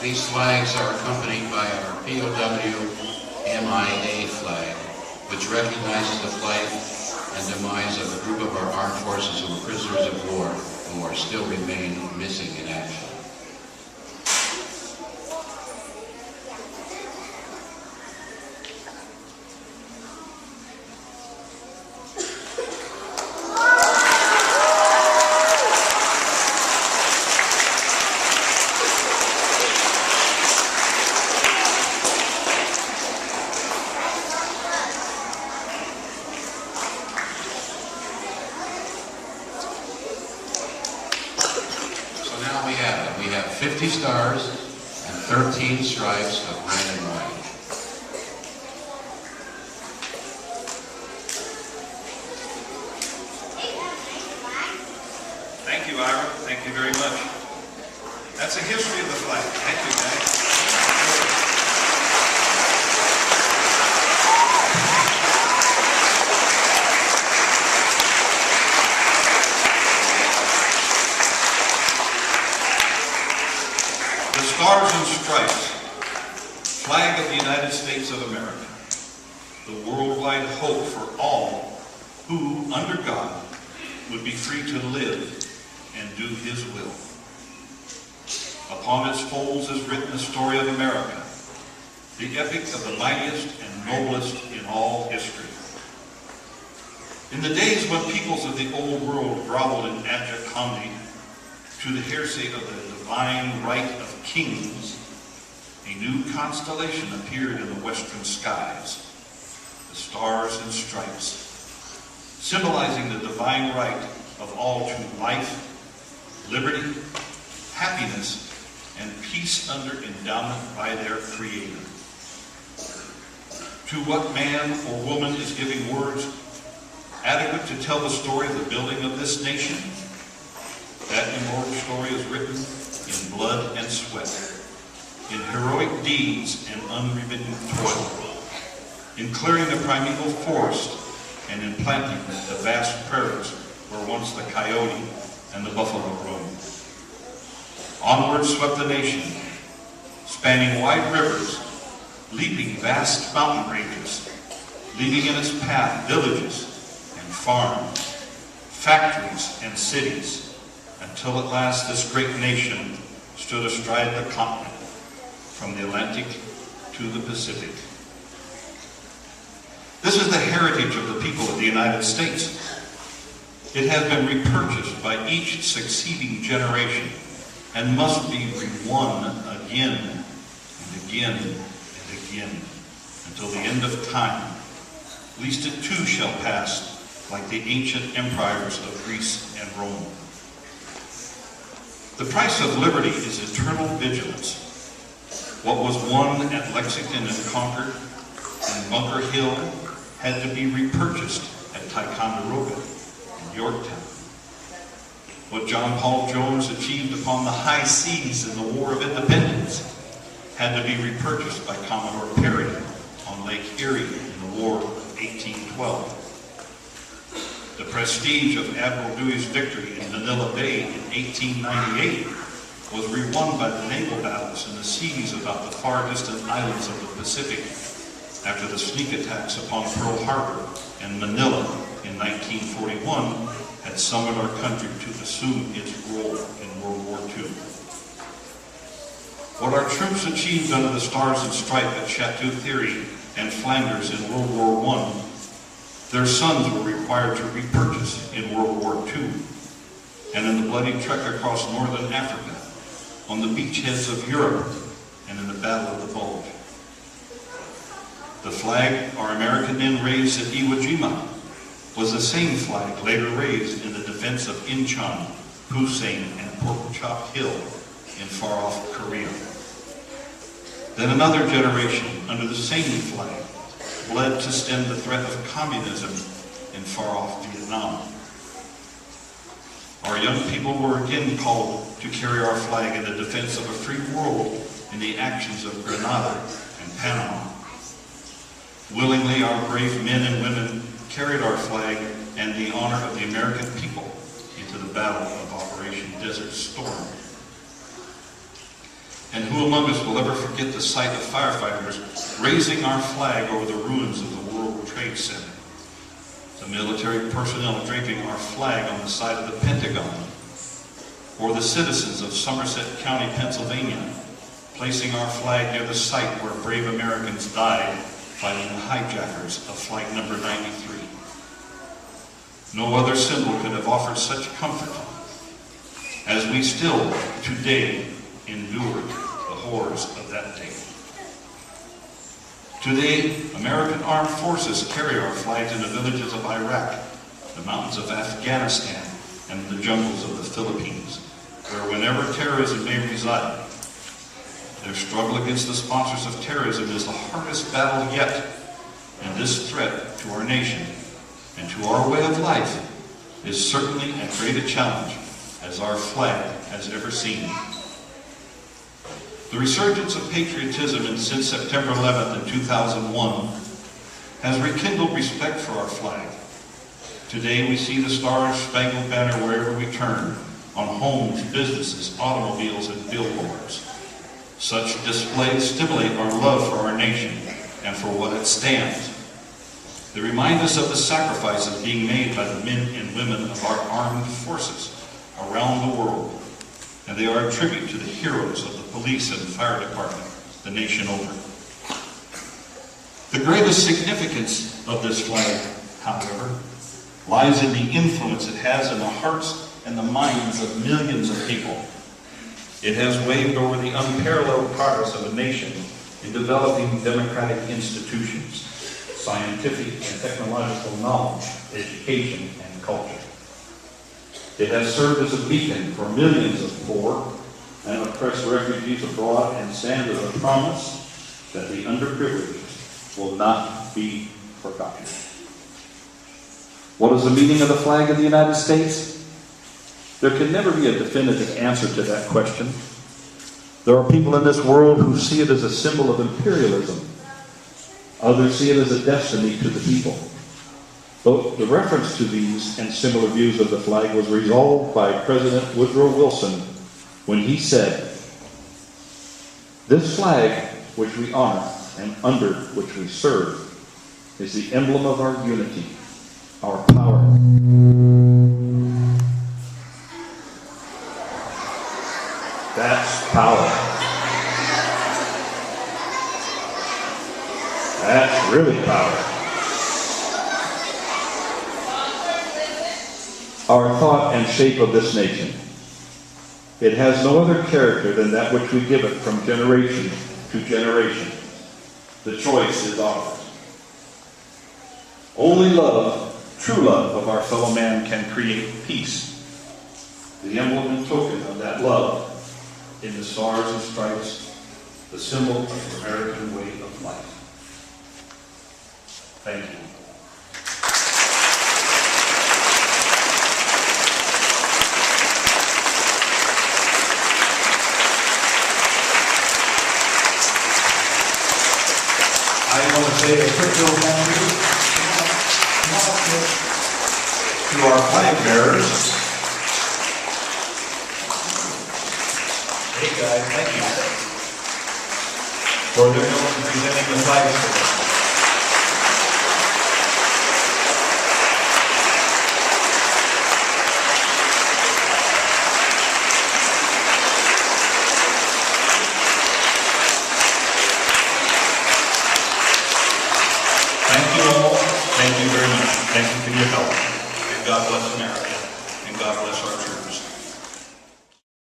These flags are accompanied by our POW MIA flag, which recognizes the flight and demise of a group of our armed forces who were prisoners of war who are still remain missing in action. We have 50 stars and 13 stripes of red and white. Thank you, Ira. Thank you very much. That's a history of the flag. Thank you, guys. Stars and Stripes, flag of the United States of America, the worldwide hope for all who, under God, would be free to live and do His will. Upon its folds is written the story of America, the epic of the mightiest and noblest in all history. In the days when peoples of the old world groveled in abject comedy to the hearsay of the divine right of kings, a new constellation appeared in the western skies, the Stars and Stripes, symbolizing the divine right of all to life, liberty, happiness, and peace under endowment by their Creator. To what man or woman is giving words adequate to tell the story of the building of this nation? That immortal story is written in blood and sweat, in heroic deeds and unremitting toil, in clearing the primeval forest and in planting the vast prairies where once the coyote and the buffalo roamed. Onward swept the nation, spanning wide rivers, leaping vast mountain ranges, leaving in its path villages and farms, factories and cities, until at last this great nation stood astride the continent, from the Atlantic to the Pacific. This is the heritage of the people of the United States. It has been repurchased by each succeeding generation and must be re-won again and again and again until the end of time, lest it too shall pass like the ancient empires of Greece and Rome. The price of liberty is eternal vigilance. What was won at Lexington and Concord and Bunker Hill had to be repurchased at Ticonderoga and Yorktown. What John Paul Jones achieved upon the high seas in the War of Independence had to be repurchased by Commodore Perry on Lake Erie in the War of 1812. The prestige of Admiral Dewey's victory in Manila Bay in 1898 was re-won by the naval battles in the seas about the far distant islands of the Pacific after the sneak attacks upon Pearl Harbor and Manila in 1941 had summoned our country to assume its role in World War II. What our troops achieved under the Stars and Stripes at Chateau Thierry and Flanders in World War I, their sons were required to repurchase in World War II, and in the bloody trek across northern Africa, on the beachheads of Europe, and in the Battle of the Bulge. The flag our American men raised at Iwo Jima was the same flag later raised in the defense of Incheon, Hussein, and Pork Chop Hill in far-off Korea. Then another generation under the same flag bled to stem the threat of communism in far-off Vietnam. Our young people were again called to carry our flag in the defense of a free world in the actions of Grenada and Panama. Willingly, our brave men and women carried our flag and the honor of the American people into the battle of Operation Desert Storm. And who among us will ever forget the sight of firefighters raising our flag over the ruins of the World Trade Center? The military personnel draping our flag on the side of the Pentagon, or the citizens of Somerset County, Pennsylvania, placing our flag near the site where brave Americans died fighting the hijackers of Flight Number 93. No other symbol could have offered such comfort as we still today endure the horrors of that day. Today, American armed forces carry our flags in the villages of Iraq, the mountains of Afghanistan, and the jungles of the Philippines, where whenever terrorism may reside, their struggle against the sponsors of terrorism is the hardest battle yet, and this threat to our nation and to our way of life is certainly as great a challenge as our flag has ever seen. The resurgence of patriotism since September 11th in 2001 has rekindled respect for our flag. Today we see the Star-Spangled Banner wherever we turn, on homes, businesses, automobiles, and billboards. Such displays stimulate our love for our nation and for what it stands. They remind us of the sacrifices being made by the men and women of our armed forces around the world, and they are a tribute to the heroes of the police and fire department the nation over. The greatest significance of this flag, however, lies in the influence it has in the hearts and the minds of millions of people. It has waved over the unparalleled progress of a nation in developing democratic institutions, scientific and technological knowledge, education, and culture. It has served as a beacon for millions of poor and oppressed refugees abroad and stands as a promise that the underprivileged will not be forgotten. What is the meaning of the flag of the United States? There can never be a definitive answer to that question. There are people in this world who see it as a symbol of imperialism. Others see it as a destiny to the people. But the reference to these and similar views of the flag was resolved by President Woodrow Wilson when he said, "This flag which we honor and under which we serve is the emblem of our unity, our power." That's power. That's really power. Our thought and shape of this nation. It has no other character than that which we give it from generation to generation. The choice is ours. Only love, true love of our fellow man can create peace. The emblem and token of that love in the stars and stripes, the symbol of the American way of life. Thank you. I want to say a quick little thank you to our flag bearers. Hey guys, thank you for their help in presenting the flag today. Thank you all. Thank you very much. Thank you for your help. And God bless America. And God bless our church.